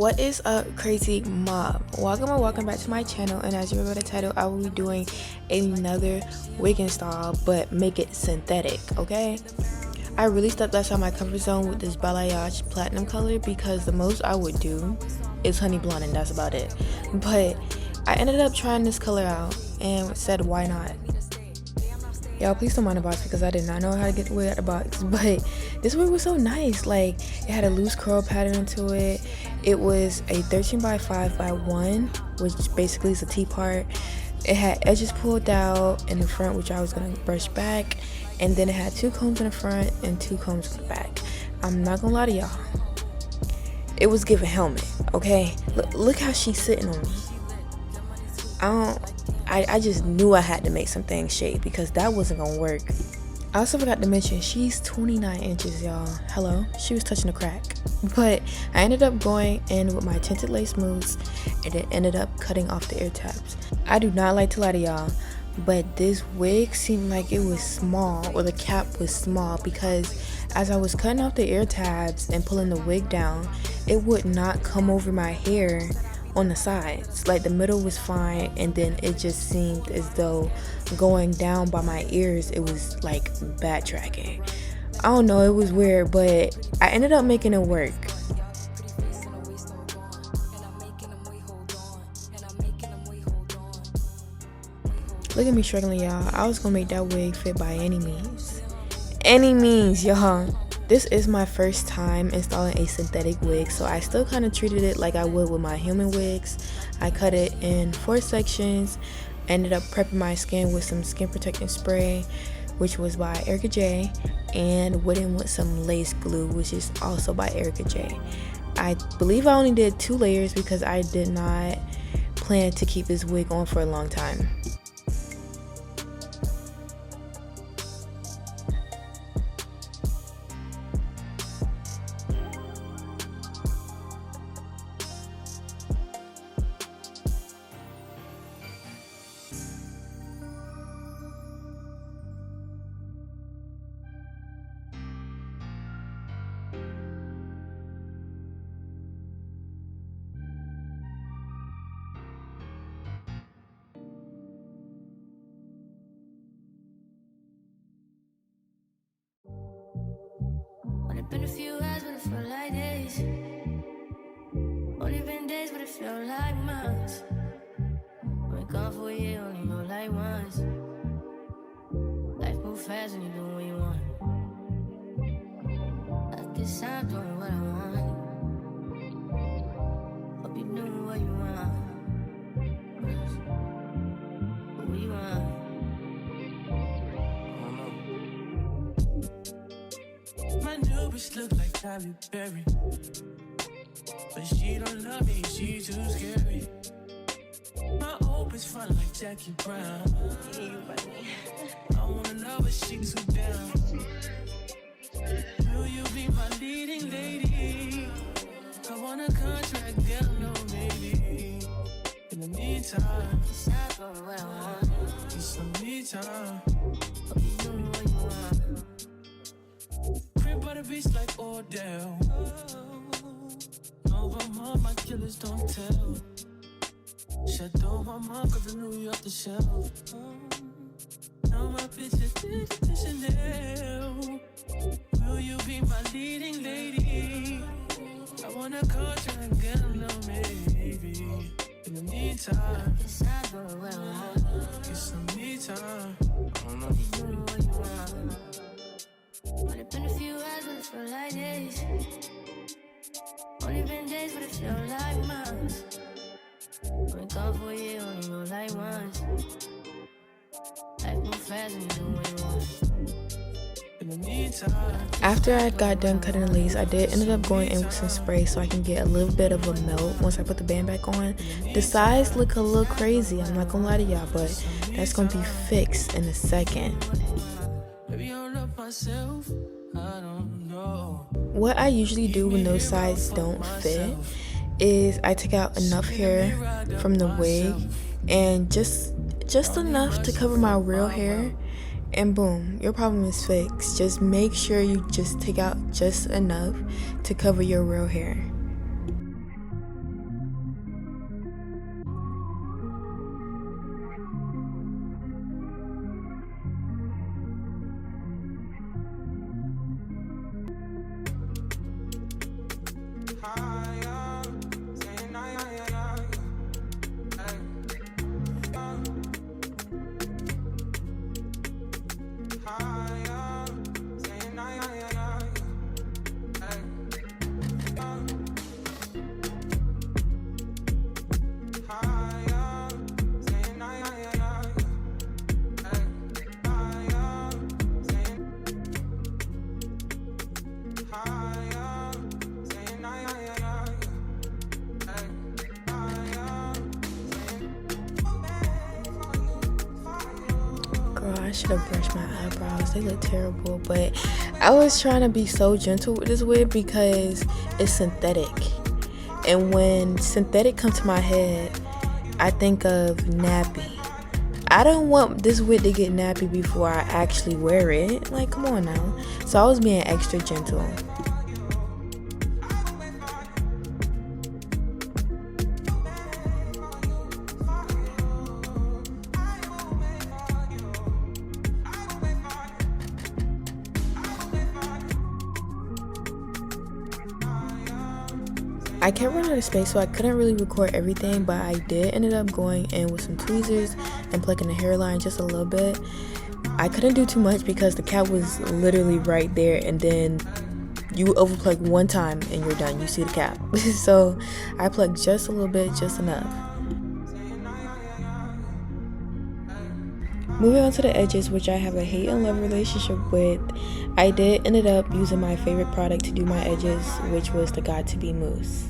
What is up, crazy mob? Welcome back to my channel, and as you remember the title, I will be doing another wig install, but make it synthetic. Okay, I really stepped outside my comfort zone with this balayage platinum color because the most I would do is honey blonde, and that's about it. But I ended up trying this color out and said, why not? Y'all, please don't mind the box because I did not know how to get the wig out the box. But this wig was so nice. Like, it had a loose curl pattern to it. It was a 13x5x1, which basically is a T-part. It had edges pulled out in the front, which I was going to brush back. And then it had 2 combs in the front and 2 combs in the back. I'm not going to lie to y'all. It was giving helmet, okay? Look how she's sitting on me. I just knew I had to make some things shade because that wasn't gonna work. I also forgot to mention she's 29 inches, y'all. Hello, she was touching the crack. But I ended up going in with my tinted lace mousse and it ended up cutting off the ear tabs. I do not like to lie to y'all, but this wig seemed like it was small, or the cap was small, because as I was cutting off the ear tabs and pulling the wig down, it would not come over my hair on the sides. Like, the middle was fine, and then it just seemed as though going down by my ears, it was like backtracking. I don't know, it was weird, but I ended up making it work. Look at me struggling, y'all. I was gonna make that wig fit by any means, y'all. This is my first time installing a synthetic wig, so I still kind of treated it like I would with my human wigs. I cut it in 4 sections, ended up prepping my skin with some skin protecting spray, which was by Erica J, and went in with some lace glue, which is also by Erica J. I believe I only did 2 layers because I did not plan to keep this wig on for a long time. Only been a few hours, but it felt like days. Only been days, but it felt like months. Been gone for a year, only go like once. Life move fast when you do what you want. At this time, doing what I want. Hope you doing what you want. What you want? My new bitch look like Halle Berry, but she don't love me, she too scary. My old bitch front like Jackie Brown. I wanna know, but she too down. Will you be my leading lady? I want a contract, girl, no maybe. In the meantime, It's not going what I want. get some me time. Hope you doing what you want. Crib by the beach like Odell. Over my killers don't tell. Shadow my mom, cause I knew you off the shelf. Now my bitch is Sensationnel. Will you be my leading lady? I want a contract, girl, no maybe. In the meantime, It's not going what I want. get some me time. Hope you doing what you want. Only been a few hours, but it felt like days. Only been days, but it felt like months. Been gone for a year, only go like once. Life move fast when you do what you want. In the meantime, After I got done cutting the lace, I did ended up going in with some spray so I can get a little bit of a melt once I put the band back on. The sides look a little crazy, I'm not gonna lie to y'all, but that's gonna be fixed in a second. maybe I love myself, I don't know. What I usually do when those sides don't fit is I take out enough hair from the wig and just enough to cover my real hair, and boom, your problem is fixed. Just make sure you just take out just enough to cover your real hair. I should have brushed my eyebrows. They look terrible, but I was trying to be so gentle with this wig because it's synthetic. And when synthetic comes to my head, I think of nappy. I don't want this wig to get nappy before I actually wear it. Like, come on now. So I was being extra gentle. I kept running out of space, so I couldn't really record everything, but I did ended up going in with some tweezers and plucking the hairline just a little bit. I couldn't do too much because the cap was literally right there, and then you overpluck one time and you're done. You see the cap. So I plucked just a little bit, just enough. Moving on to the edges, which I have a hate and love relationship with, I did ended up using my favorite product to do my edges, which was the Got to Be mousse.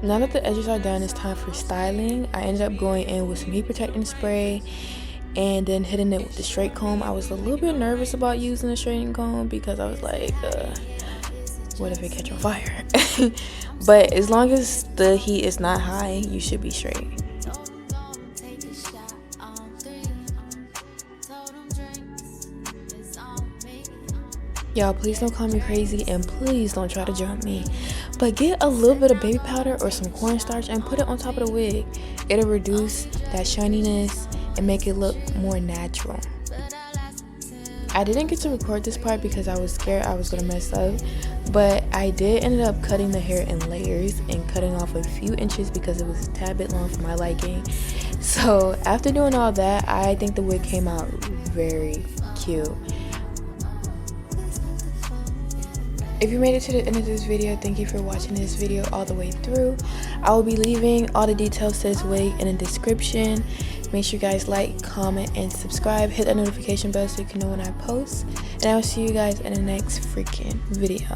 Now that the edges are done, it's time for styling. I ended up going in with some heat protecting spray and then hitting it with the straight comb. I was a little bit nervous about using the straightening comb because I was like, what if it catch on fire? But as long as the heat is not high, you should be straight. Y'all, please don't call me crazy and please don't try to jump me. But get a little bit of baby powder or some cornstarch and put it on top of the wig. It'll reduce that shininess and make it look more natural. I didn't get to record this part because I was scared I was going to mess up. But I did end up cutting the hair in layers and cutting off a few inches because it was a tad bit long for my liking. So after doing all that, I think the wig came out very cute. If you made it to the end of this video, thank you for watching this video all the way through. I will be leaving all the details to this wig in the description. Make sure you guys like, comment, and subscribe. Hit that notification bell so you can know when I post. And I will see you guys in the next freaking video.